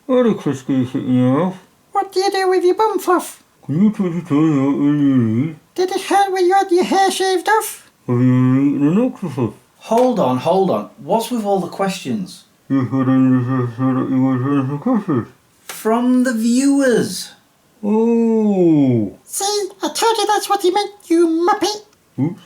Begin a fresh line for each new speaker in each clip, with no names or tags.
What a crispy sitting off.
What do you do with your bum fluff?
Can you take your tongue out when you eat?
Did it hurt when you had your hair shaved off?
Have you eaten an octopus?
Hold on. What's with all the questions?
You said in this episode that you were answering questions.
From the viewers.
Oh.
See, I told you that's what he meant, you muppet.
Oops.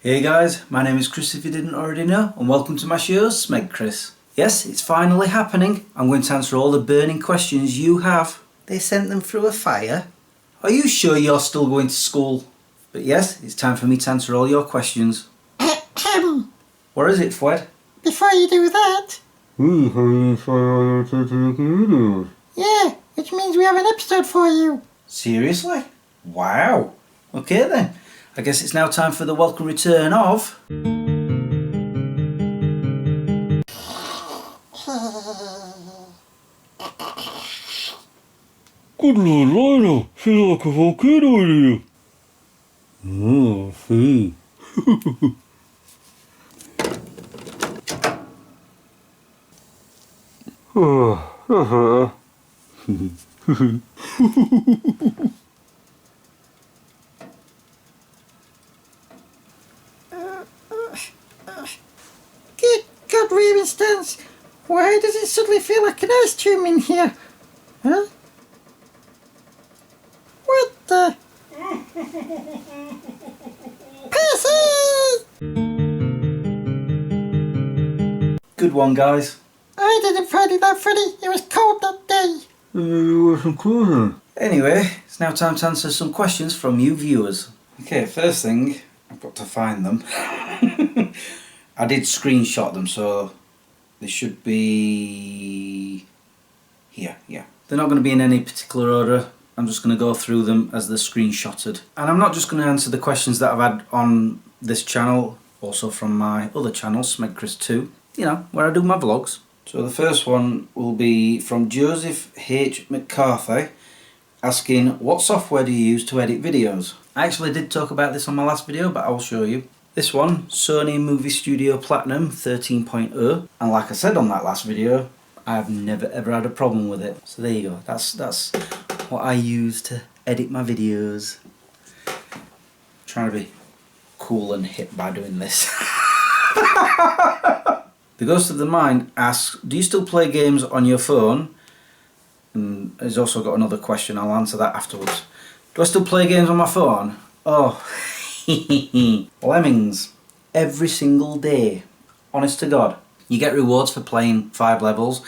Hey guys, my name is Chris if you didn't already know, and welcome to my show, Smeg Chris. Yes, it's finally happening. I'm going to answer all the burning questions you have. They sent them through a fire. Are you sure you're still going to school? But yes, it's time for me to answer all your questions.
Ahem.
What is it, Fwed?
Before you do that,
We have inspired our to make videos.
yeah, which means we have an episode for you.
Seriously? Wow. Okay then. I guess it's now time for the welcome return of...
Good Lord, Lionel, she's like a volcano in here. Oh, I see. Oh,
Good God, Ravenstans, why does it suddenly feel like an ice tomb in here? Huh? What the? Percy!
Good one, guys.
I didn't find it that funny. It was cold that day.
you wear some clothes on.
Anyway, it's now time to answer some questions from you viewers. Okay, first thing, I've got to find them. I did screenshot them, so they should be here, yeah. They're not going to be in any particular order. I'm just going to go through them as they're screenshotted. And I'm not just going to answer the questions that I've had on this channel, also from my other channel, SmegChris2, you know, where I do my vlogs. So the first one will be from Joseph H. McCarthy, asking, what software do you use to edit videos? I actually did talk about this on my last video, but I'll show you. This one, Sony Movie Studio Platinum 13.0, and like I said on that last video, I've never ever had a problem with it. So there you go, that's what I use to edit my videos. Trying to be cool and hip by doing this. The Ghost of the Mind asks, do you still play games on your phone? And he's also got another question, I'll answer that afterwards. Do I still play games on my phone? Oh, Lemmings. Every single day. Honest to God. You get rewards for playing 5 levels.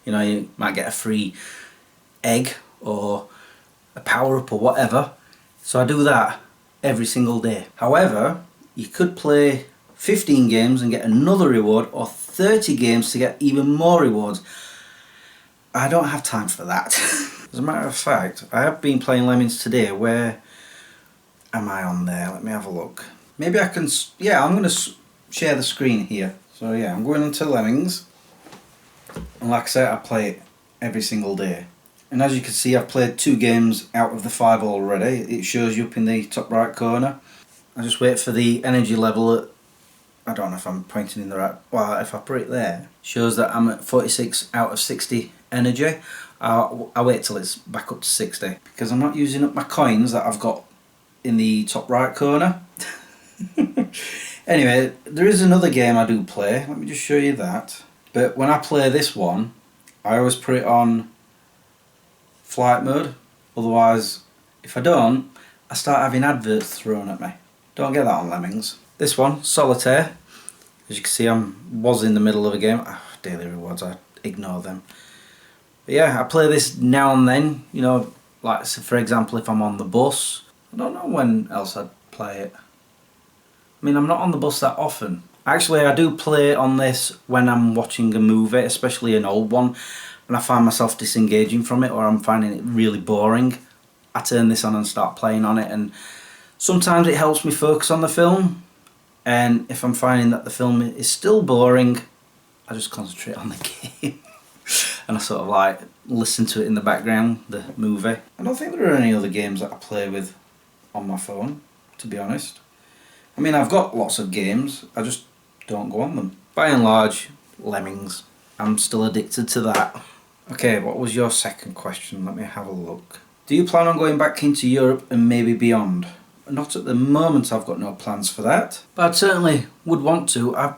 You know, you might get a free egg or a power-up or whatever. So I do that every single day. However, you could play 15 games and get another reward, or 30 games to get even more rewards. I don't have time for that. As a matter of fact, I have been playing Lemmings today. Where am I on there? Let me have a look. Maybe I can, yeah, I'm going to share the screen here. So yeah, I'm going into Lemmings. And like I said, I play it every single day. And as you can see, I've played 2 games out of the 5 already. It shows you up in the top right corner. I just wait for the energy level at, I don't know if I'm pointing in the right, well, if I put it there, shows that I'm at 46 out of 60 energy. I wait till it's back up to 60 because I'm not using up my coins that I've got in the top right corner. Anyway, there is another game I do play. Let me just show you that. But when I play this one, I always put it on flight mode. Otherwise, if I don't, I start having adverts thrown at me. Don't get that on Lemmings. This one, Solitaire. As you can see, I was in the middle of a game. Daily rewards, I ignore them. But yeah, I play this now and then. You know, like so for example, if I'm on the bus. I don't know when else I'd play it. I mean, I'm not on the bus that often. Actually, I do play on this when I'm watching a movie, especially an old one, and I find myself disengaging from it or I'm finding it really boring. I turn this on and start playing on it, and sometimes it helps me focus on the film, and if I'm finding that the film is still boring, I just concentrate on the game. and I sort of like listen to it in the background, the movie. I don't think there are any other games that I play with on my phone, to be honest. I mean, I've got lots of games, I just don't go on them. By and large, Lemmings. I'm still addicted to that. Okay, what was your second question? Let me have a look. Do you plan on going back into Europe and maybe beyond? Not at the moment, I've got no plans for that. But I certainly would want to. I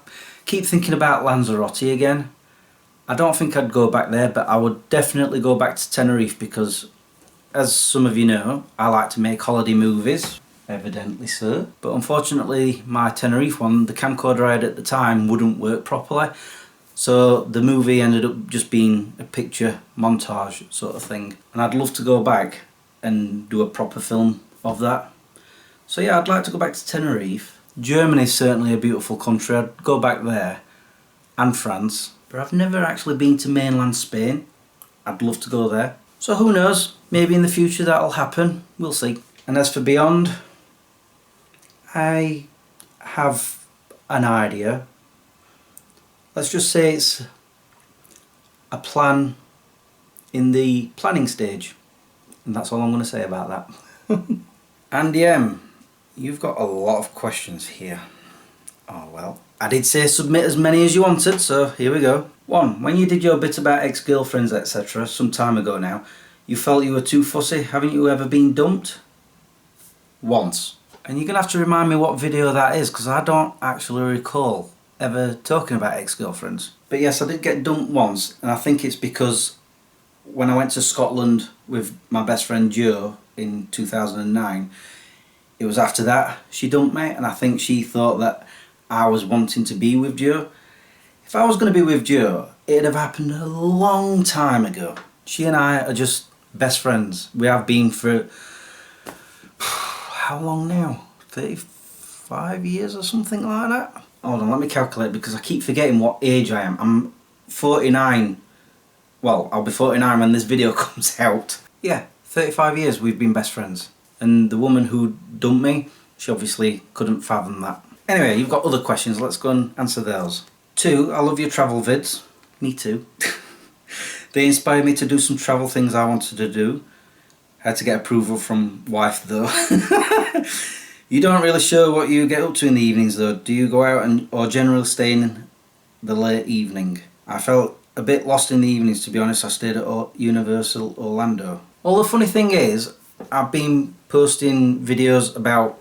keep thinking about Lanzarote again. I don't think I'd go back there, but I would definitely go back to Tenerife because, as some of you know, I like to make holiday movies. Evidently so. But unfortunately, my Tenerife one, the camcorder I had at the time, wouldn't work properly. So the movie ended up just being a picture montage sort of thing. And I'd love to go back and do a proper film of that. So yeah, I'd like to go back to Tenerife. Germany's certainly a beautiful country. I'd go back there. And France. But I've never actually been to mainland Spain. I'd love to go there. So who knows, maybe in the future that'll happen. We'll see. And as for beyond, I have an idea. Let's just say it's a plan in the planning stage. And that's all I'm going to say about that. Andy M, you've got a lot of questions here. Oh well. I did say submit as many as you wanted, so here we go. 1. When you did your bit about ex-girlfriends, etc. some time ago now, you felt you were too fussy. Haven't you ever been dumped? Once. And you're going to have to remind me what video that is, because I don't actually recall ever talking about ex-girlfriends. But yes, I did get dumped once, and I think it's because when I went to Scotland with my best friend Joe in 2009, it was after that she dumped me, and I think she thought that I was wanting to be with Joe. If I was going to be with Joe, it'd have happened a long time ago. She and I are just best friends. We have been for how long now? 35 years or something like that? Hold on, let me calculate because I keep forgetting what age I am. I'm 49. Well, I'll be 49 when this video comes out. Yeah, 35 years we've been best friends. And the woman who dumped me, she obviously couldn't fathom that. Anyway, you've got other questions, let's go and answer those. 2, I love your travel vids. Me too. They inspired me to do some travel things I wanted to do. Had to get approval from wife though. You don't really show what you get up to in the evenings though. Do you go out or generally stay in the late evening? I felt a bit lost in the evenings, to be honest. I stayed at Universal Orlando. Well, the funny thing is, I've been posting videos about,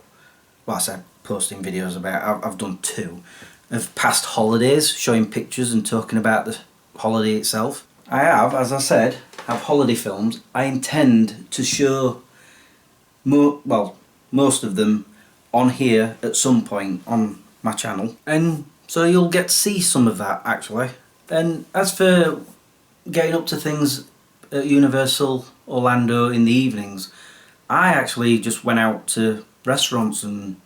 well, I said posting videos about, I've done 2 of past holidays, showing pictures and talking about the holiday itself. I have, as I said, have holiday films. I intend to show most of them on here at some point on my channel, and so you'll get to see some of that actually. And as for getting up to things at Universal Orlando in the evenings, I actually just went out to restaurants, and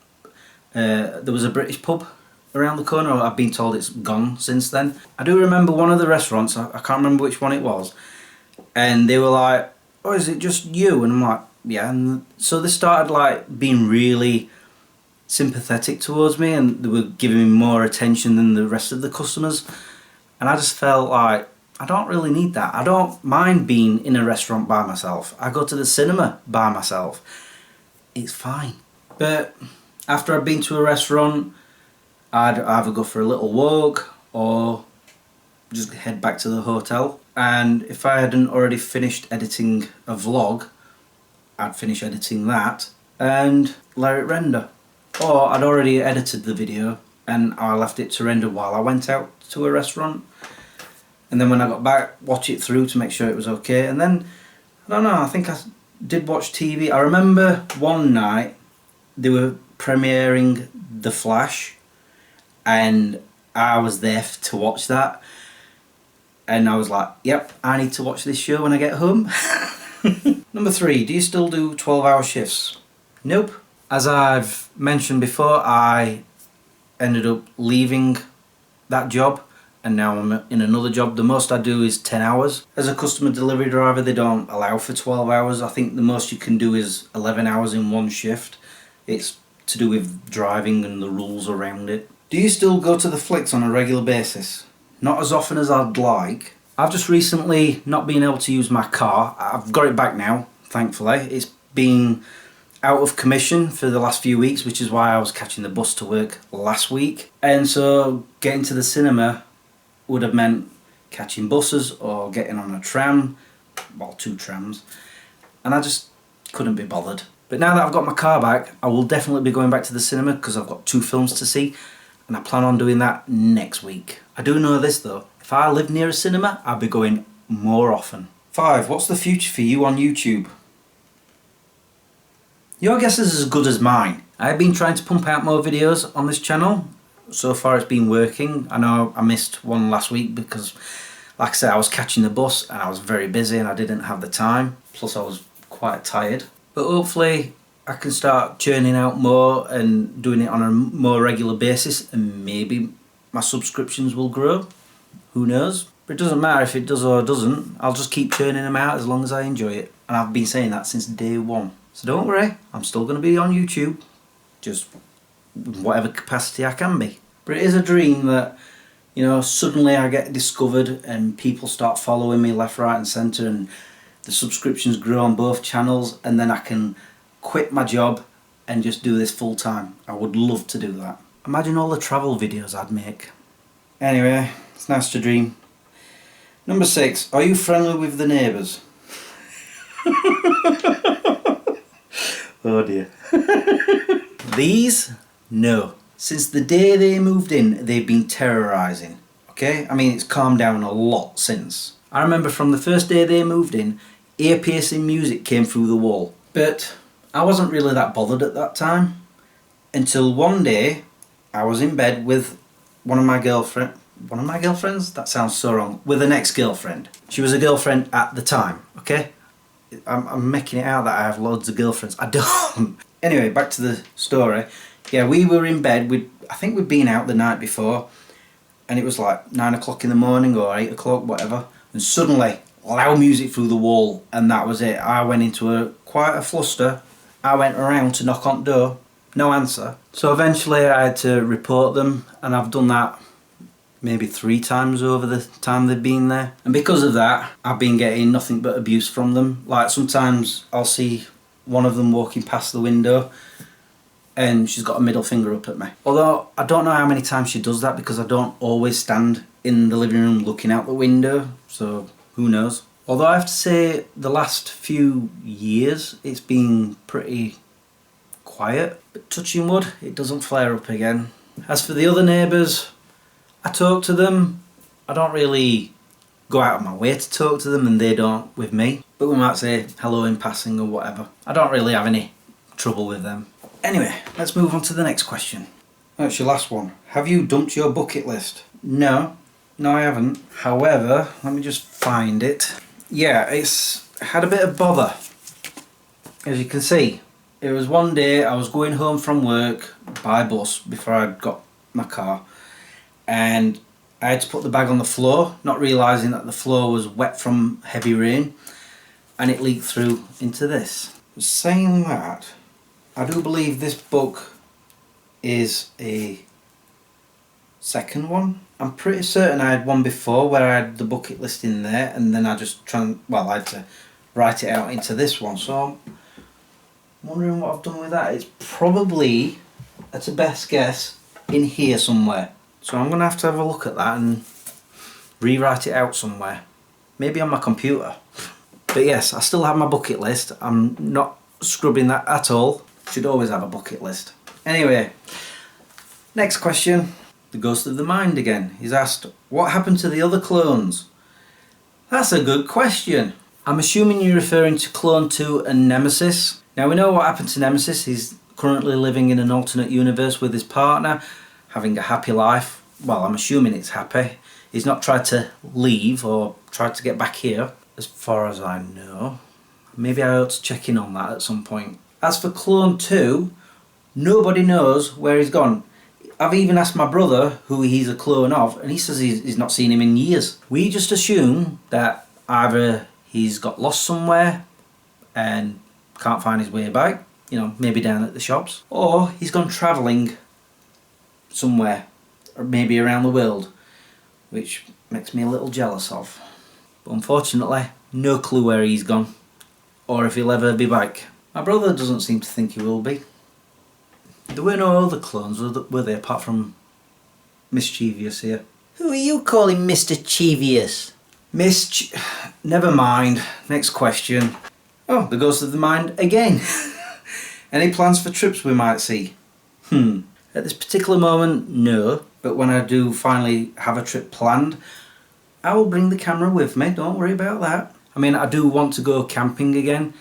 there was a British pub around the corner. I've been told it's gone since then. I do remember one of the restaurants, I can't remember which one it was, and they were like, oh, is it just you? And I'm like, yeah. And so they started like being really sympathetic towards me, and they were giving me more attention than the rest of the customers. And I just felt like, I don't really need that. I don't mind being in a restaurant by myself. I go to the cinema by myself. It's fine. But after I've been to a restaurant, I'd either go for a little walk or just head back to the hotel. And if I hadn't already finished editing a vlog, I'd finish editing that and let it render. Or I'd already edited the video and I left it to render while I went out to a restaurant. And then when I got back, watch it through to make sure it was okay. And then, I don't know, I think I did watch TV. I remember one night they were premiering The Flash, and I was there to watch that. And I was like, yep, I need to watch this show when I get home. Number 3, do you still do 12-hour shifts? Nope. As I've mentioned before, I ended up leaving that job, and now I'm in another job. The most I do is 10 hours. As a customer delivery driver, they don't allow for 12 hours. I think the most you can do is 11 hours in one shift. It's to do with driving and the rules around it. Do you still go to the flicks on a regular basis? Not as often as I'd like, I've just recently not been able to use my car. I've got it back now, thankfully. It's been out of commission for the last few weeks, which is why I was catching the bus to work last week. And so getting to the cinema would have meant catching buses or getting on a tram, well, 2 trams, and I just couldn't be bothered. But now that I've got my car back, I will definitely be going back to the cinema because I've got 2 films to see, and I plan on doing that next week. I do know this though, if I lived near a cinema, I'd be going more often. 5. What's the future for you on YouTube? Your guess is as good as mine. I've been trying to pump out more videos on this channel. So far it's been working. I know I missed one last week because, like I said, I was catching the bus and I was very busy and I didn't have the time. Plus I was quite tired. But hopefully I can start churning out more and doing it on a more regular basis, and maybe my subscriptions will grow. Who knows? But it doesn't matter if it does or doesn't. I'll just keep churning them out as long as I enjoy it. And I've been saying that since day 1. So don't worry, I'm still going to be on YouTube. Just in whatever capacity I can be. But it is a dream that, you know, suddenly I get discovered and people start following me left, right and centre, and the subscriptions grow on both channels, and then I can quit my job and just do this full time. I would love to do that. Imagine all the travel videos I'd make. Anyway, it's nice to dream. Number 6, are you friendly with the neighbours? Oh dear. These? No. Since the day they moved in, they've been terrorising. Okay? I mean, it's calmed down a lot since. I remember from the first day they moved in, ear-piercing music came through the wall. But I wasn't really that bothered at that time. Until one day, I was in bed with one of my girlfriends? That sounds so wrong. With an ex-girlfriend. She was a girlfriend at the time, okay? I'm making it out that I have loads of girlfriends. I don't. Anyway, back to the story. Yeah, we were in bed. I think we'd been out the night before, and it was like 9 o'clock in the morning or 8 o'clock, whatever. And suddenly, loud music through the wall, and that was it. I went into quite a fluster. I went around to knock on the door. No answer. So eventually I had to report them, and I've done that maybe 3 times over the time they've been there. And because of that, I've been getting nothing but abuse from them. Like sometimes I'll see one of them walking past the window and she's got a middle finger up at me. Although I don't know how many times she does that because I don't always stand in the living room looking out the window, so who knows. Although I have to say the last few years it's been pretty quiet. But touching wood, it doesn't flare up again. As for the other neighbours, I talk to them. I don't really go out of my way to talk to them, and they don't with me. But we might say hello in passing or whatever. I don't really have any trouble with them. Anyway, let's move on to the next question. That's your last one. Have you dumped your bucket list? No, I haven't. However, let me just find it. Yeah, it's had a bit of bother. As you can see, it was one day I was going home from work by bus before I got my car, and I had to put the bag on the floor, not realising that the floor was wet from heavy rain, and it leaked through into this. Saying that, I do believe this book is a second one. I'm pretty certain I had one before where I had the bucket list in there, and then I just I had to write it out into this one. So I'm wondering what I've done with that. It's probably, that's a best guess, in here somewhere. So I'm going to have a look at that and rewrite it out somewhere. Maybe on my computer. But yes, I still have my bucket list. I'm not scrubbing that at all. Should always have a bucket list. Anyway, next question. The Ghost of the Mind again. He's asked, what happened to the other clones? That's a good question. I'm assuming you're referring to Clone 2 and Nemesis. Now we know what happened to Nemesis. He's currently living in an alternate universe with his partner, having a happy life. Well, I'm assuming it's happy. He's not tried to leave or tried to get back here, as far as I know. Maybe I ought to check in on that at some point. As for Clone 2, nobody knows where he's gone. I've even asked my brother who he's a clone of, and he says he's not seen him in years. We just assume that either he's got lost somewhere and can't find his way back, you know, maybe down at the shops, or he's gone travelling somewhere, or maybe around the world, which makes me a little jealous of. But unfortunately, no clue where he's gone, or if he'll ever be back. My brother doesn't seem to think he will be. There were no other clones, were there, apart from Mischievous here? Who are you calling Mischievous? Never mind. Next question. Oh, the Ghost of the Mind again. Any plans for trips we might see? At this particular moment, no. But when I do finally have a trip planned, I will bring the camera with me. Don't worry about that. I mean, I do want to go camping again,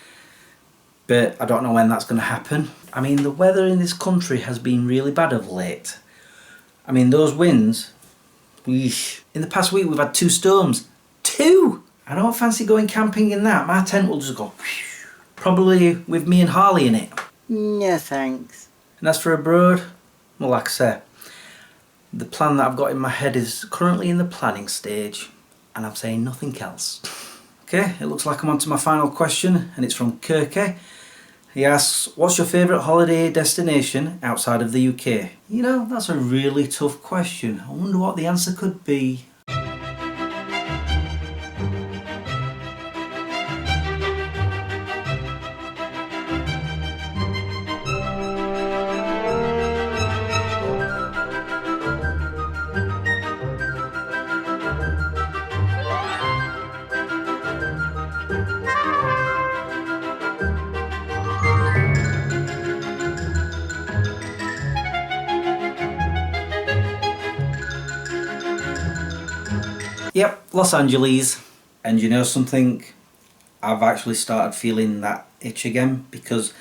but I don't know when that's going to happen. I mean, the weather in this country has been really bad of late. I mean, those winds, weesh. In the past week we've had 2 storms. 2! I don't fancy going camping in that. My tent will just go whew, probably with me and Harley in it.
No thanks.
And as for abroad, well, like I say, the plan that I've got in my head is currently in the planning stage, and I'm saying nothing else. Okay, it looks like I'm on to my final question, and it's from Kirky. He asks, what's your favourite holiday destination outside of the UK? You know, that's a really tough question. I wonder what the answer could be. Yep, Los Angeles. And you know something? I've actually started feeling that itch again, because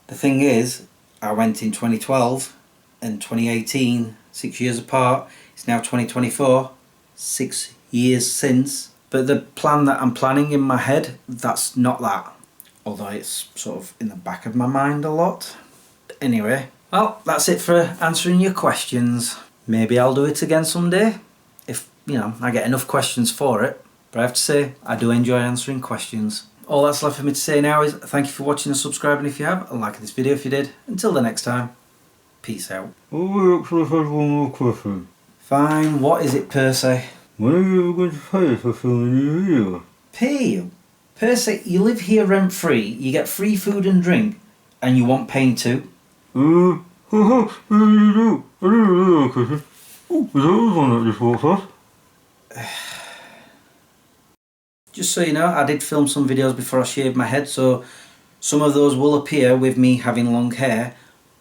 the thing is, I went in 2012 and 2018, 6 years apart. It's now 2024, 6 years since. But the plan that I'm planning in my head, that's not that. Although it's sort of in the back of my mind a lot. Anyway, well, that's it for answering your questions. Maybe I'll do it again someday, if, you know, I get enough questions for it. But I have to say, I do enjoy answering questions. All that's left for me to say now is thank you for watching and subscribing if you have, and liking this video if you did. Until the next time, peace out.
Oh, we actually had one more question.
Fine, what is it, Percy?
When are you ever going to pay for filming a new video?
Pay you? Percy, you live here rent free, you get free food and drink, and you want paying too?
Haha, you do. I didn't realise, Chrissy. Oh, is that the one that just walked off?
Just so you know, I did film some videos before I shaved my head, so some of those will appear with me having long hair.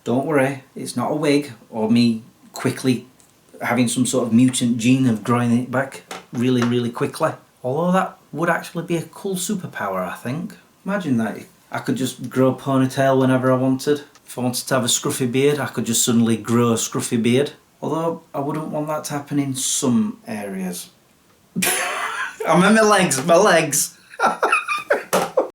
Don't worry, it's not a wig or me quickly having some sort of mutant gene of growing it back really, really quickly. Although that would actually be a cool superpower, I think. Imagine that. I could just grow a ponytail whenever I wanted. If I wanted to have a scruffy beard, I could just suddenly grow a scruffy beard. Although I wouldn't want that to happen in some areas. I meant my legs.